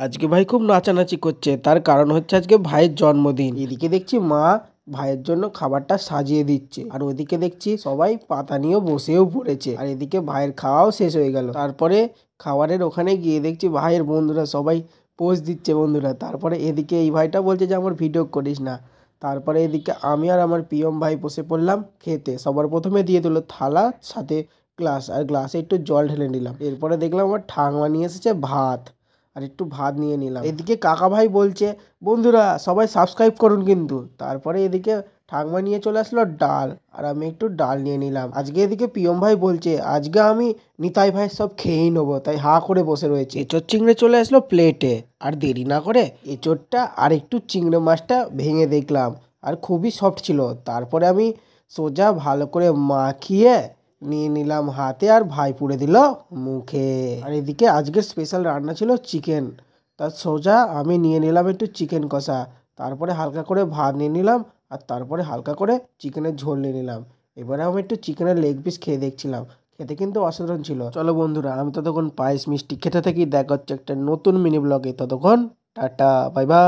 আজকে ভাই খুব নাচানাচি করছে, তার কারণ হচ্ছে আজকে ভাইয়ের জন্মদিন। এদিকে দেখছি মা ভাইয়ের জন্য খাবারটা সাজিয়ে দিচ্ছে, আর ওদিকে দেখছি সবাই পাতা নিয়ে বসেও পড়েছে, আর এদিকে ভাইয়ের খাওয়াও শেষ হয়ে গেল। তারপরে খাবারের ওখানে গিয়ে দেখছি ভাইয়ের বন্ধুরা সবাই পোজ দিচ্ছে বন্ধুরা। তারপরে এদিকে এই ভাইটা বলছে যে আমার ভিডিও করিস না। তারপরে এদিকে আমি আর আমার পিয়ম ভাই বসে পড়লাম খেতে। সবার প্রথমে দিয়ে দিল থালা, সাথে গ্লাস, আর গ্লাসে একটু জল ঢেলে নিলাম। এরপরে দেখলাম আমার ঠাকুমা নিয়ে এসেছে ভাত, আর একটু ভাত নিয়ে নিলাম। এদিকে কাকা ভাই বলছে বন্ধুরা সবাই সাবস্ক্রাইব করুন কিন্তু। তারপরে এদিকে ঠাকুমা নিয়ে চলে আসলো ডাল, আর আমি একটু ডাল নিয়ে নিলাম। আজকে এদিকে পিয়ম ভাই বলছে আজকে আমি নিতাই ভাই সব খেয়েই নেবো, তাই হা করে বসে রয়েছে। এঁচোড় চিংড়ে চলে আসলো প্লেটে, আর দেরি না করে এঁচোড়টা আর একটু চিংড়ে মাছটা ভেঙে দেখলাম, আর খুবই সফট ছিল। তারপরে আমি সোজা ভালো করে মাখিয়ে নিয়ে নিলাম হাতে, আর ভাই পুড়ে দিল মুখে। আর এদিকে আজকের স্পেশাল রান্না ছিল চিকেন, তার সোজা আমি নিয়ে নিলাম একটু চিকেন কষা। তারপরে হালকা করে ভাত নিয়ে নিলাম, আর তারপরে হালকা করে চিকেনের ঝোল নিয়ে নিলাম। এবারে আমি একটু চিকেনের লেগ পিস খেয়ে দেখছিলাম, খেতে কিন্তু অসাধারণ ছিল। চলো বন্ধুরা, আমি ততক্ষণ পায়েস মিষ্টি খেতে থাকি। দেখা হচ্ছে একটা নতুন মিনি ব্লগে। ততক্ষণ টাটা, বাই বাই।